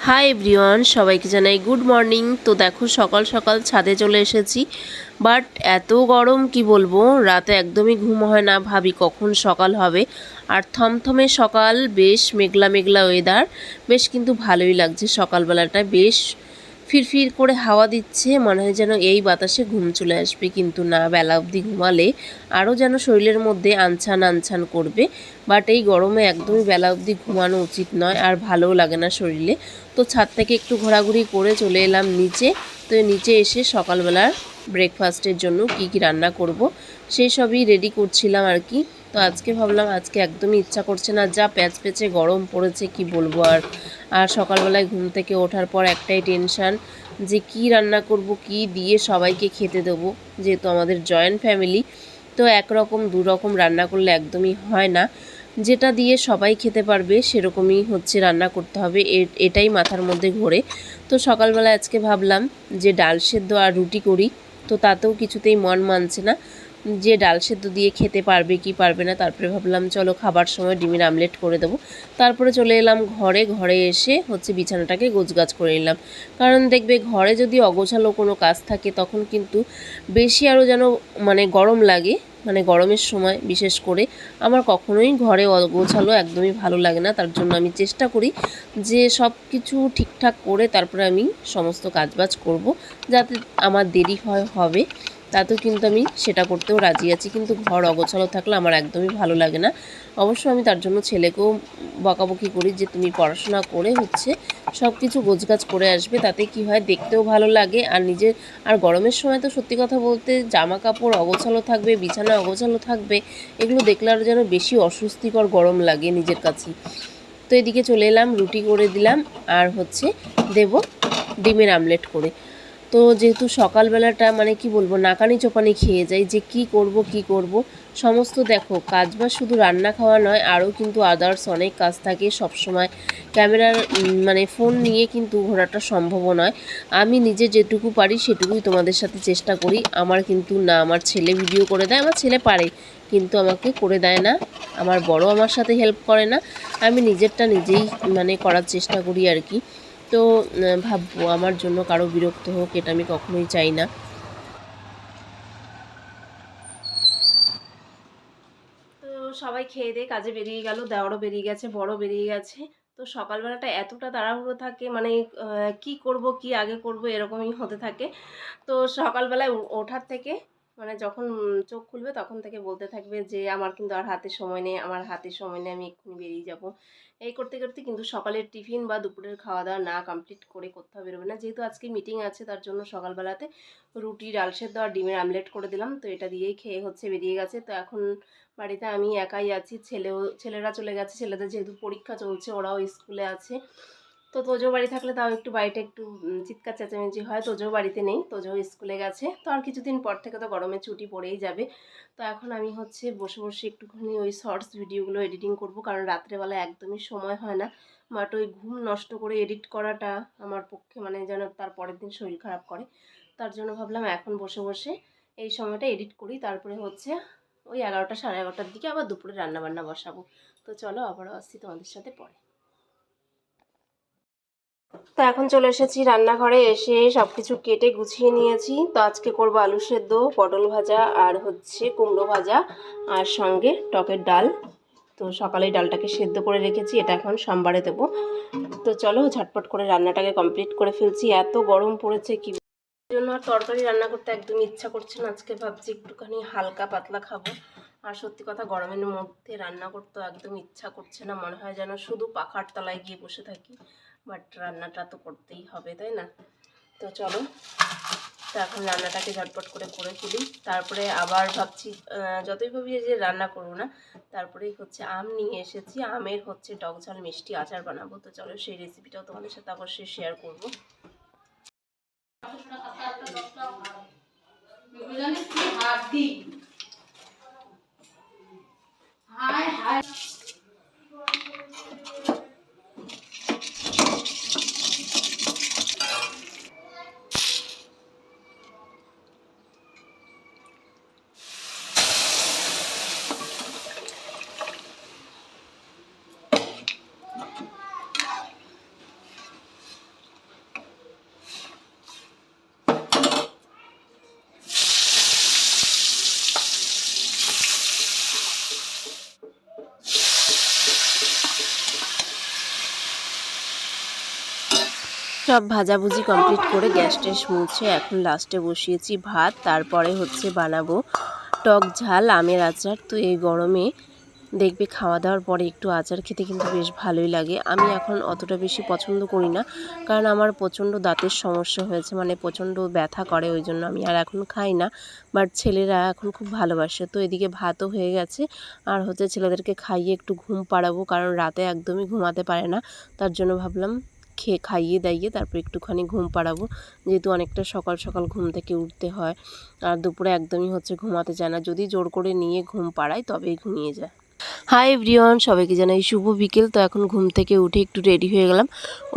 Hi everyone, সবাইকে জানাই good morning. তো দেখো সকাল সকাল ছাদে চলে এসেছি, বাট এত গরম কি বলবো, রাতে একদমই ঘুম হয় না, ভাবি কখন সকাল হবে। আর থমথমে সকাল, বেশ মেঘলা মেঘলা ওয়েদার, বেশ কিন্তু ভালোই লাগছে। সকালবেলাটা বেশ ফিরফির করে হাওয়া দিচ্ছে, মনে হয় যেন এই বাতাসে ঘুম চলে আসবে, কিন্তু না, বেলা অবধি ঘুমালে আরও যেন শরীরের মধ্যে আনছান আনছান করবে। বাট এই গরমে একদমই বেলা অবধি ঘুমানো উচিত নয়, আর ভালোও লাগে না শরীরে। তো ছাদ থেকে একটু ঘোরাঘুরি করে চলে এলাম নিচে। তো নিচে এসে সকালবেলার ব্রেকফাস্টের জন্য কি কি রান্না করব সেই সবই রেডি করছিলাম আর কি। তো আজকে ভাবলাম আজকে একদমই ইচ্ছা করছে না, যা প্যাচ পেচে গরম পড়েছে কি বলবো। আর আর সকালবেলায় ঘুম থেকে ওঠার পর একটাই টেনশান, যে কি রান্না করব, কি দিয়ে সবাইকে খেতে দেবো। যেহেতু আমাদের জয়েন্ট ফ্যামিলি, তো একরকম দু রকম রান্না করলে একদমই হয় না। যেটা দিয়ে সবাই খেতে পারবে সেরকমই হচ্ছে রান্না করতে হবে, এটাই মাথার মধ্যে ঘোরে। তো সকালবেলা আজকে ভাবলাম যে ডাল সেদ্ধ আর রুটি করি, তো তাতেও কিছুতেই মন মানছে না যে ডাল সেদ্ধ দিয়ে খেতে পারবে কি পারবে না। তারপরে ভাবলাম চলো খাবার সময় ডিমের আমলেট করে দেবো। তারপরে চলে এলাম ঘরে এসে হচ্ছে বিছানাটাকে গোছগাছ করে নিলাম। কারণ দেখবে ঘরে যদি অগোছালো কোনো কাজ থাকে তখন কিন্তু বেশি আরও যেন মানে গরম লাগে। মানে গরমের সময় বিশেষ করে আমার কখনোই ঘরে অগোছালো একদমই ভালো লাগে না। তার জন্য আমি চেষ্টা করি যে সব কিছু ঠিকঠাক করে তারপরে আমি সমস্ত কাজবাজ করব, যাতে আমার দেরি হবে, তাতেও কিন্তু আমি সেটা করতেও রাজি আছি। কিন্তু ঘর অগোছালো থাকলে আমার একদমই ভালো লাগে না। অবশ্য আমি তার জন্য ছেলেকেও বকাবকি করি যে তুমি পড়াশোনা করে হচ্ছে সব কিছু গোছগাছ করে আসবে, তাতে কি হয় দেখতেও ভালো লাগে। আর নিজের আর গরমের সময় তো সত্যি কথা বলতে জামা কাপড় অগোছালো থাকবে, বিছানা অগোছালো থাকবে, এগুলো দেখলে আরও যেন বেশি অস্বস্তিকর গরম লাগে নিজের কাছেই। তো এদিকে চলে এলাম, রুটি করে দিলাম আর হচ্ছে দেব ডিমের আমলেট করে। তো যেহেতু সকালবেলাটা মানে কি বলবো, নাকানি চোপানি খেয়ে যাই যে কি করব সমস্ত। দেখো কাজ বা শুধু রান্না খাওয়া নয়, আরও কিন্তু আদার্স অনেক কাজ থাকে সব সময়। ক্যামেরার মানে ফোন নিয়ে কিন্তু ঘোরাটা সম্ভব নয়। আমি নিজে যেটুকু পারি সেটুকুই তোমাদের সাথে চেষ্টা করি। আমার কিন্তু না, আমার ছেলে ভিডিও করে দেয়, আমার ছেলে পারে কিন্তু আমাকে করে দেয় না। আমার বড় আমার সাথে হেল্প করে না, আমি নিজেরটা নিজেই মানে করার চেষ্টা করি আর কি। তো ভাববো আমার জন্য কারো বিরক্ত হোক, এটা আমি কখনোই চাই না। তো সবাই খেয়ে দিয়ে কাজে বেরিয়ে গেল, দেওয়ারও বেরিয়ে গেছে, বড় বেরিয়ে গেছে। তো সকালবেলাটা এতটা তাড়াহুড়ো থাকে, মানে কি করব কি আগে করব এরকমই হতে থাকে। তো সকালবেলায় ওঠার থেকে মানে যখন চোখ খুলবে তখন থেকে বলতে থাকবে যে আমার কিন্তু আর হাতে সময় নেই, আমার হাতে সময় নেই, আমি এক্ষুনি বেরিয়ে যাব। এই করতে করতে কিন্তু সকালের টিফিন বা দুপুরের খাওয়া দাওয়া না কমপ্লিট করে কোথাও বেরোবে না। যেহেতু আজকে মিটিং আছে তার জন্য সকালবেলাতে রুটি, ডাল সেদ্ধ আর ডিমের আমলেট করে দিলাম। তো এটা দিয়েই খেয়ে হচ্ছে বেরিয়ে গেছে। তো এখন বাড়িতে আমি একাই আছি, ছেলেরা চলে গেছে, ছেলেদের যেহেতু পরীক্ষা চলছে ওরাও স্কুলে আছে। তো তোজো বাড়ি থাকলে তাও একটু বাড়িটা একটু চিৎকার চেঁচামেচি হয়। তোজো বাড়িতে নেই, তোজো স্কুলে গেছে। তো আর কিছুদিন পর থেকে তো গরমের ছুটি পড়েই যাবে। তো এখন আমি হচ্ছে বসে বসে একটুখানি ওই শর্টস ভিডিওগুলো এডিটিং করব, কারণ রাত্রেবেলা একদমই সময় হয় না। বাট ওই ঘুম নষ্ট করে এডিট করাটা আমার পক্ষে মানে যেন তার পরের দিন শরীর খারাপ করে। তার জন্য ভাবলাম এখন বসে বসে এই সময়টা এডিট করি, তারপরে হচ্ছে ওই 11টা সাড়ে 11টার দিকে আবার দুপুরে রান্নাবান্না বসাবো। তো চলো আবারও আসছি তোমাদের সাথে পরে। তো এখন চলে এসেছি রান্নাঘরে, এসে সব কিছু কেটে গুছিয়ে নিয়েছি। তো আজকে করবো আলু সেদ্ধ, পটল ভাজা আর হচ্ছে কুমড়ো ভাজা, আর সঙ্গে টকের ডাল। তো সকালেই ডালটাকে সেদ্ধ করে রেখেছি, এটা এখন সোমবারে দেবো। তো চলো ঝটপট করে রান্নাটাকে কমপ্লিট করে ফেলছি, এত গরম পড়েছে কি জন্য আর তরকারি রান্না করতে একদম ইচ্ছা করছে না। আজকে ভাবছি একটুখানি হালকা পাতলা খাবো। আর সত্যি কথা গরমের মধ্যে রান্না করতেও একদম ইচ্ছা করছে না, মনে হয় যেন শুধু পাখার তলায় গিয়ে বসে থাকি। বাট রান্নাটা তো করতেই হবে, তাই না? তো চলো, তো এখন রান্নাটাকে ঝটপট করে করে ফেলি। তারপরে আবার ভাবছি যতই ভাবি যে রান্না করবো না, তারপরেই হচ্ছে আম নিয়ে এসেছি, আমের হচ্ছে টক ঝাল মিষ্টি আচার বানাবো। তো চলো সেই রেসিপিটাও তোমাদের সাথে অবশ্যই শেয়ার করবো। সব ভাজাভুজি কমপ্লিট করে গ্যাস ট্যাস মুছে এখন লাস্টে বসিয়েছি ভাত। তারপরে হচ্ছে বানাবো টক ঝাল আমের আচার। তো এই গরমে দেখবে খাওয়া দাওয়ার পরে একটু আচার খেতে কিন্তু বেশ ভালোই লাগে। আমি এখন অতটা বেশি পছন্দ করি না, কারণ আমার প্রচণ্ড দাঁতের সমস্যা হয়েছে, মানে প্রচণ্ড ব্যথা করে, ওই জন্য আমি আর এখন খাই না। বাট ছেলেরা এখন খুব ভালোবাসে। তো এদিকে ভাতও হয়ে গেছে, আর হচ্ছে ছেলেদেরকে খাইয়ে একটু ঘুম পাড়াবো, কারণ রাতে একদমই ঘুমাতে পারে না। তার জন্য ভাবলাম খাইয়ে দাইয়ে তারপর একটুখানি ঘুম পাড়াবো, যেহেতু অনেকটা সকাল সকাল ঘুম থেকে উঠতে হয়। আর দুপুরে একদমই হচ্ছে ঘুমাতে চায় না, যদি জোর করে নিয়ে ঘুম পাড়ায় তবেই ঘুমিয়ে যায়। হাই এভরিওয়ান, সবাইকে জানাই শুভ বিকেল। তো এখন ঘুম থেকে উঠে একটু রেডি হয়ে গেলাম,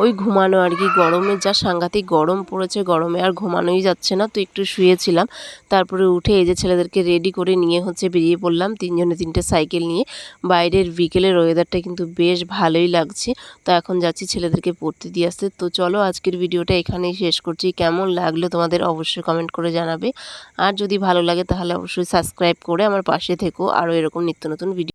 ওই ঘুমানো আর কি। গরমে যা সাংঘাতিক গরম পড়েছে, গরমে আর ঘুমানোই যাচ্ছে না। তো একটু শুয়েছিলাম, তারপরে উঠে এই যে ছেলেদেরকে রেডি করে নিয়ে হচ্ছে বেরিয়ে পড়লাম, তিনজনে তিনটে সাইকেল নিয়ে। বাইরের বিকেলের ওয়েদারটা কিন্তু বেশ ভালোই লাগছে। তো এখন যাচ্ছি ছেলেদেরকে পড়তে দিয়ে আসতে। তো চলো আজকের ভিডিওটা এখানেই শেষ করছি। কেমন লাগলো তোমাদের অবশ্যই কমেন্ট করে জানাবে, আর যদি ভালো লাগে তাহলে অবশ্যই সাবস্ক্রাইব করে আমার পাশে থেকো, আরও এরকম নিত্য নতুন ভিডিও